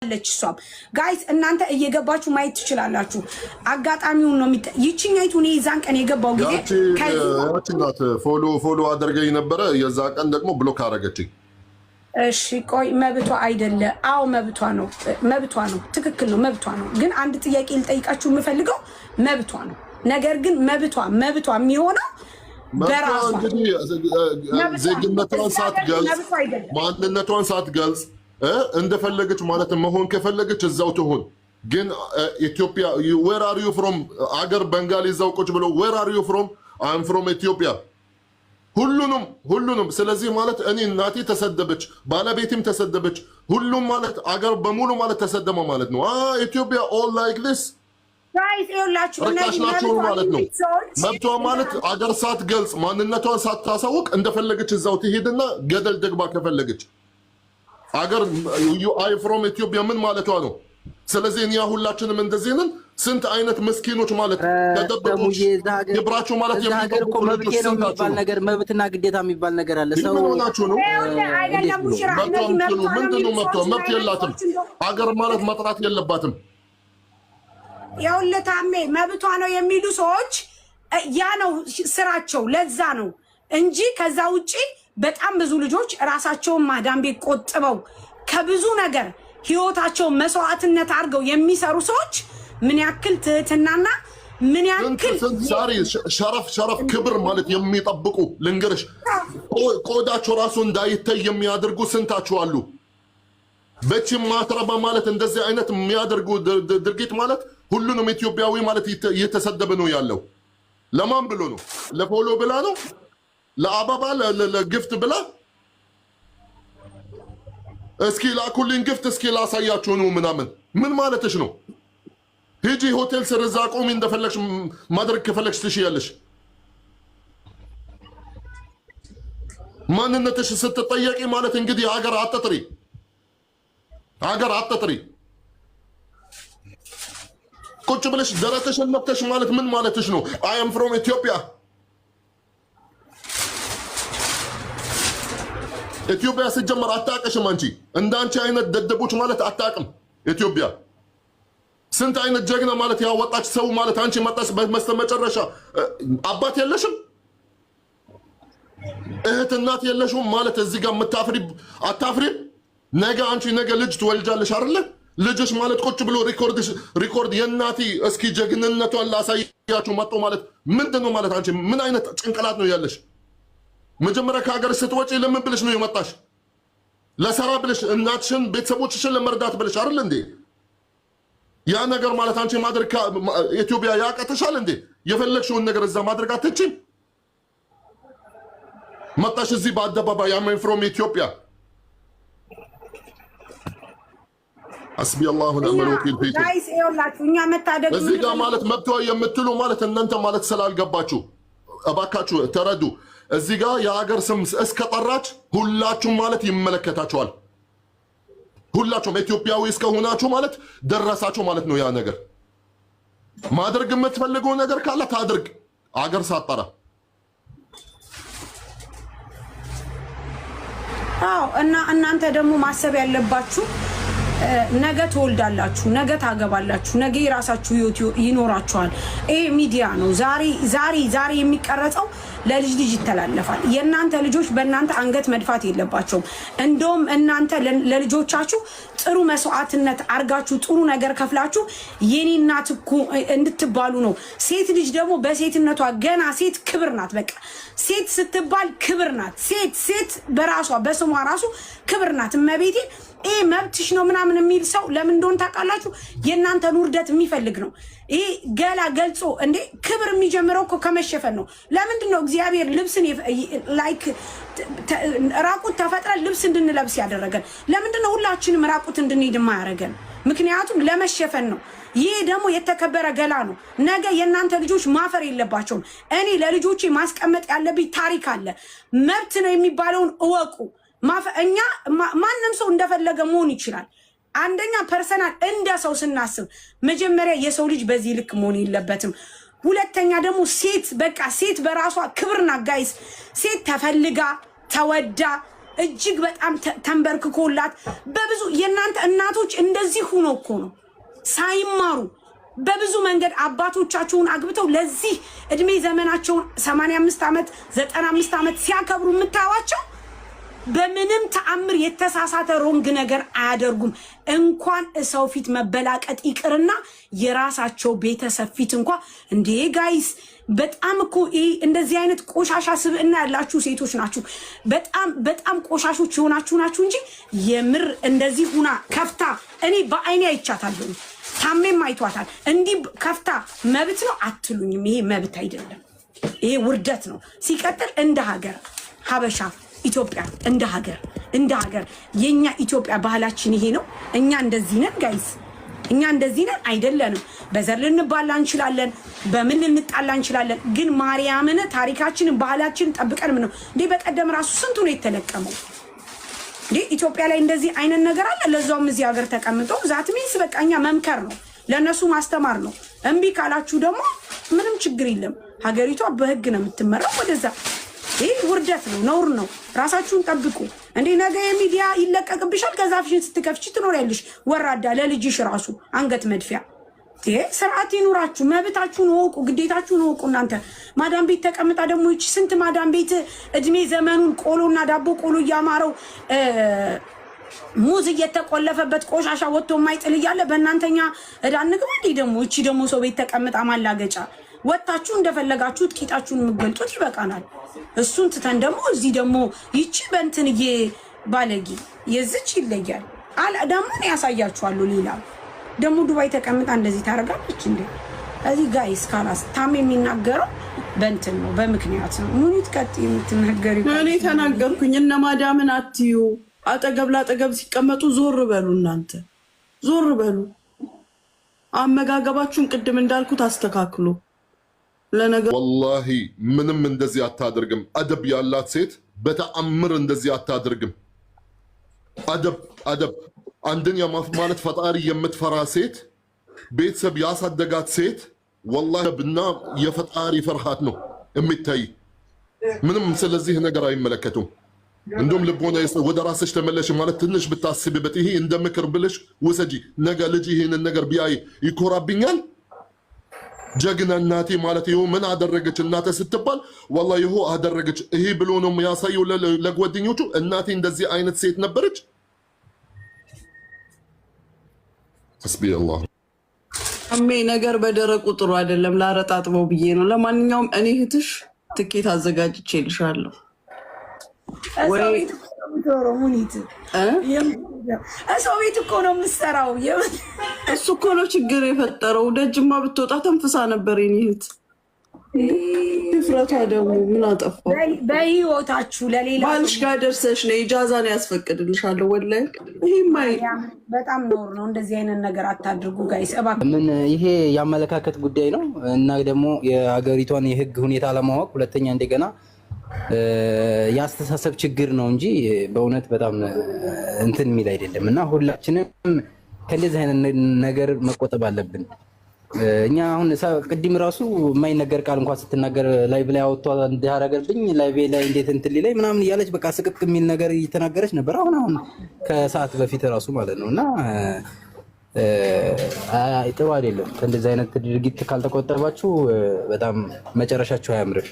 አለች እሷም ጋይስ እናንተ እየገባችሁ ማየት ትችላላችሁ አጋጣሚውን ነው ይቺኛይቱ ነው ይዛን ቀን የገባው ጊዜ ያቺናት ፎሎ አድርገኝ ነበር የዛ ቀን ደግሞ ብሎክ አደረገችኝ እሺ ቆይ መብቷ አይደለ አው መብቷ ነው ትክክል ነው መብቷ ነው ግን አንድ ጥያቄ ልጠይቃችሁ የምፈልገው መብቷ ነው ነገር ግን መብቷ የሚሆነው በራሷ ዜግነቷን ሳትገልጽ ማንነቷን ሳትገልጽ እንደፈለገች ማለት መሆን ከፈለገች እዛው ትሆን ግን ኢትዮጵያ where are you from አገር በንጋሊ እዛው ቁጭ ብሎ where are you from I'm from Ethiopia ሁሉንም ስለዚህ ማለት እኔ እናቴ ተሰደበች ባለቤቴም ተሰደበች ሁሉም ማለት አገር በሙሉ ማለት ተሰደመ ማለት ነው ኢትዮጵያ all like this ጋይስ ይኸውላችሁ እነዚህ ማለት ነው መብቷ ማለት አገር ሳትገልጽ ማንነቷን ሳታሳውቅ እንደፈለገች እዛው ትሄድና ገደል ደግባ ከፈለገች አገር አይ ፍሮም ኢትዮጵያ ምን ማለቷ ነው ስለዚህ እኛ ሁላችንም እንደዚህ ነን ስንት አይነት መስኪኖች ማለት ተደብቆ የብራቸው ማለት የሀገር እኮ መብት ነው የሚባል ነገር መብትና ግዴታ የሚባል ነገር አለ ሰው ሆናችሁ ነው ምንድነው መብት የላትም አገር ማለት መጥራት የለባትም ያውለታሜ መብቷ ነው የሚሉ ሰዎች ያ ነው ስራቸው ለዛ ነው እንጂ ከዛ ውጪ በጣም ብዙ ልጆች ራሳቸውን ማዳም ቤት ቆጥበው ከብዙ ነገር ህይወታቸው መስዋዕትነት አድርገው የሚሰሩ ሰዎች ምን ያክል ትህትናና ምን ያክል ዛሬ ሸረፍ ክብር ማለት የሚጠብቁ ልንገርሽ ቆዳቸው ራሱ እንዳይታይ የሚያደርጉ ስንታቸው አሉ በቺ ማትረባ ማለት እንደዚህ አይነት የሚያደርጉ ድርጊት ማለት ሁሉንም ኢትዮጵያዊ ማለት እየተሰደበ ነው ያለው ለማን ብሎ ነው ለፎሎ ብላ ነው ለአባባ ለግፍት ብላ እስኪ ላኩልኝ ግፍት እስኪ ላሳያችሁ ነው ምናምን ምን ማለትሽ ነው ሂጂ ሆቴል ስር እዛ ቆሚ እንደፈለግሽ ማድረግ ከፈለግሽ ትሽያለሽ ማንነትሽ ስትጠየቂ ማለት እንግዲህ ሀገር አትጥሪ ቁጭ ብለሽ ደረትሽን ነፍተሽ ማለት ምን ማለትሽ ነው I am from Ethiopia ኢትዮጵያ ሲጀመር አታውቅሽም አንቺ እንዳንቺ አይነት ደደቦች ማለት አታውቅም ኢትዮጵያ ስንት አይነት ጀግና ማለት ያወጣች ሰው ማለት አንቺ መጣሽ በመጨረሻ አባት የለሽም እህት እናት የለሽም ማለት እዚህ ጋር አታፍሪ ነገ አንቺ ነገ ልጅ ትወልጃለሽ አይደል ልጅሽ ማለት ቁጭ ብሎ ሪኮርድ የናቲ እስኪ ጀግንነቷን ላሳያችሁ መጥቶ ማለት ምንድነው ማለት አንቺ ምን አይነት ጭንቅላት ነው ያለሽ መጀመሪያ ከሀገር ስትወጪ ለምን ብለሽ ነው የመጣሽ ለሰራ ብለሽ እናትሽን ቤተሰቦችሽን ለመርዳት ብለሽ አይደል እንዴ ያ ነገር ማለት አንቺ ማድረግ ኢትዮጵያ ያቀተሻል እንዴ የፈለግሽውን ነገር እዛ ማድረግ አትችይም መጣሽ እዚህ በአደባባይ I'm from Ethiopia حسبي الله ونعم الوكيل فيكم ጋይስ ይኸውላችሁ እኛ መታደግ እዚህ ጋር ማለት መብቷ የምትሉ ማለት እናንተ ማለት ስላልገባችሁ እባካችሁ ተረዱ እዚህ ጋር የሀገር ስም እስከጠራች ሁላችሁም ማለት ይመለከታችኋል ሁላችሁም ኢትዮጵያዊ እስከሆናችሁ ማለት ደረሳችሁ ማለት ነው ያ ነገር ማድረግ የምትፈልገው ነገር ካለ ታድርግ አገር ሳጠራ እና እናንተ ደግሞ ማሰብ ያለባችሁ ነገ ትወልዳላችሁ ነገ ታገባላችሁ ነገ የራሳችሁ ህይወት ይኖራችኋል ይሄ ሚዲያ ነው ዛሬ የሚቀረጸው ለልጅ ይተላለፋል የእናንተ ልጆች በእናንተ አንገት መድፋት የለባቸውም እንደውም እናንተ ለልጆቻችሁ ጥሩ መስዋዕትነት አርጋችሁ ጥሩ ነገር ከፍላችሁ የኔ እናት እኮ እንድትባሉ ነው ሴት ልጅ ደግሞ በሴትነቷ ገና ሴት ክብር ናት በቃ ሴት ስትባል ክብር ናት ሴት በራሷ በስሟ ራሱ ክብር ናት እመቤቴ ይሄ መብትሽ ነው ምናምን የሚል ሰው ለምን እንደሆነ ታውቃላችሁ የእናንተን ውርደት የሚፈልግ ነው ይሄ ገላ ገልጾ እንዴ ክብር የሚጀምረው እኮ ከመሸፈን ነው ለምንድን ነው እግዚአብሔር ልብስን ላይክ ራቁት ተፈጥረን ልብስ እንድንለብስ ያደረገን ለምንድን ነው ሁላችንም ራቁት እንድንሄድ ማያረገን ምክንያቱም ለመሸፈን ነው ይሄ ደግሞ የተከበረ ገላ ነው ነገ የእናንተ ልጆች ማፈር የለባቸውም እኔ ለልጆቼ ማስቀመጥ ያለብኝ ታሪክ አለ መብት ነው የሚባለውን እወቁ እኛ ማንም ሰው እንደፈለገ መሆን ይችላል አንደኛ ፐርሰናል እንደ ሰው ስናስብ መጀመሪያ የሰው ልጅ በዚህ ልክ መሆን የለበትም ሁለተኛ ደግሞ ሴት በቃ ሴት በራሷ ክብርና ጋይስ ሴት ተፈልጋ ተወዳ እጅግ በጣም ተንበርክኮላት በብዙ የእናንተ እናቶች እንደዚህ ሆኖ እኮ ነው ሳይማሩ በብዙ መንገድ አባቶቻቸውን አግብተው ለዚህ እድሜ ዘመናቸውን 85 ዓመት 95 ዓመት ሲያከብሩ የምታዋቸው በምንም ተአምር የተሳሳተ ሮንግ ነገር አያደርጉም። እንኳን ሰው ፊት መበላቀጥ ይቅርና የራሳቸው ቤተሰብ ፊት እንኳን እንዴ ጋይስ በጣም እኮ እንደዚህ አይነት ቆሻሻ ስብዕና ያላችሁ ሴቶች ናችሁ። በጣም ቆሻሾች የሆናችሁ ናችሁ እንጂ የምር እንደዚህ ሁና ከፍታ እኔ በአይኔ አይቻታለሁ። ታሜም አይቷታል። እንዲህ ከፍታ መብት ነው አትሉኝም። ይሄ መብት አይደለም፣ ይሄ ውርደት ነው። ሲቀጥል እንደ ሀገር ሀበሻ ኢትዮጵያ እንደ ሀገር የኛ ኢትዮጵያ ባህላችን ይሄ ነው። እኛ እንደዚህ ነን ጋይስ፣ እኛ እንደዚህ ነን አይደለንም። በዘር ልንባላ እንችላለን፣ በምን ልንጣላ እንችላለን። ግን ማርያምን ታሪካችንን ባህላችንን ጠብቀን ምን ነው እንዴ? በቀደም ራሱ ስንቱ ነው የተለቀመው እንዴ? ኢትዮጵያ ላይ እንደዚህ አይነት ነገር አለ። ለዛውም እዚህ ሀገር ተቀምጦ ዛት ሚንስ በቃ እኛ መምከር ነው፣ ለነሱ ማስተማር ነው። እምቢ ካላችሁ ደግሞ ምንም ችግር የለም። ሀገሪቷ በህግ ነው የምትመራው። ወደዛ ይሄ ውርደት ነው፣ ነውር ነው። ራሳችሁን ጠብቁ እንዴ! ነገ የሚዲያ ይለቀቅብሻል። ከዛ ፊሽን ስትከፍቺ ትኖሪያለሽ። ወራዳ ለልጅሽ ራሱ አንገት መድፊያ። ስርዓት ይኑራችሁ፣ መብታችሁን ወቁ፣ ግዴታችሁን ወቁ። እናንተ ማዳም ቤት ተቀምጣ ደግሞ ይቺ ስንት ማዳም ቤት እድሜ ዘመኑን ቆሎና ዳቦ ቆሎ እያማረው ሙዝ እየተቆለፈበት ቆሻሻ ወጥቶ የማይጥል እያለ በእናንተኛ እዳ ንግባ እንዴ! ደግሞ እቺ ደግሞ ሰው ቤት ተቀምጣ ማላገጫ ወጣችሁ እንደፈለጋችሁ ጥቂታችሁን የምትገልጡት ይበቃናል። እሱን ትተን ደግሞ እዚህ ደግሞ ይቺ በእንትንዬ ባለጌ የዝች ይለያል አለ ደግሞ ያሳያችኋለሁ። ሌላ ደግሞ ዱባይ ተቀምጣ እንደዚህ ታደርጋለች እንዴ? እዚህ ጋይስ ካላስ ታም የሚናገረው በእንትን ነው፣ በምክንያት ነው። ሙኒት ቀጥ የምትናገሪ እኔ ተናገርኩኝ። እነ ማዳምን አትዩ። አጠገብ ላጠገብ ሲቀመጡ ዞር በሉ፣ እናንተ ዞር በሉ። አመጋገባችሁን ቅድም እንዳልኩት አስተካክሉ። ለነገር ወላሂ ምንም እንደዚህ አታደርግም። አደብ ያላት ሴት በተአምር እንደዚህ አታደርግም። አደብ አንደኛ ማለት ፈጣሪ የምትፈራ ሴት፣ ቤተሰብ ያሳደጋት ሴት ወላሂ ብና የፈጣሪ ፍርሃት ነው የሚታይ። ምንም ስለዚህ ነገር አይመለከቱም። እንደውም ልቦና ወደ ራስሽ ተመለሽ ማለት ትንሽ ብታስቢበት፣ ይሄ እንደ ምክር ብለሽ ውሰጂ። ነገ ልጅ ይሄንን ነገር ቢያይ ይኮራብኛል። ጀግና እናቴ ማለት ይኸው ምን አደረገች እናቴ ስትባል ወላሂ ይኸው አደረገች ይሄ ብሎ ነው የሚያሳየው ለጓደኞቹ። እናቴ እንደዚህ አይነት ሴት ነበረች። ሐስቢ አላህ። አሜ ነገር በደረቁ ጥሩ አይደለም። ላረጣጥበው ብዬ ነው። ለማንኛውም እኔ እህትሽ ትኬት አዘጋጅቼልሻለሁ። ሰው ቤት እኮ ነው የምትሰራው። እሱ እኮ ነው ችግር የፈጠረው። ደጅማ ብትወጣ ተንፍሳ ነበር የኔ እህት። ድፍረቷ ደግሞ ምን አጠፋው? በህይወታችሁ ለሌላ ባልሽ ጋር ደርሰሽ ነው ኢጃዛን ያስፈቅድልሻለሁ። ወላሂ በጣም ኖር ነው። እንደዚህ አይነት ነገር አታድርጉ ጋይስ እባክህ። ምን ይሄ የአመለካከት ጉዳይ ነው እና ደግሞ የሀገሪቷን የህግ ሁኔታ ለማወቅ ሁለተኛ እንደገና የአስተሳሰብ ችግር ነው እንጂ በእውነት በጣም እንትን የሚል አይደለም። እና ሁላችንም ከእንደዚህ አይነት ነገር መቆጠብ አለብን። እኛ አሁን ቅድም ራሱ የማይነገር ቃል እንኳን ስትናገር ላይቭ ላይ አወጥቷ እንዳደረገብኝ ላይቭ ላይ እንዴት እንትን ሊለኝ ምናምን እያለች በቃ ስቅቅ የሚል ነገር እየተናገረች ነበር። አሁን ከሰዓት በፊት ራሱ ማለት ነው። እና ጥሩ አይደለም። ከእንደዚህ አይነት ድርጊት ካልተቆጠባችሁ በጣም መጨረሻችሁ አያምርም።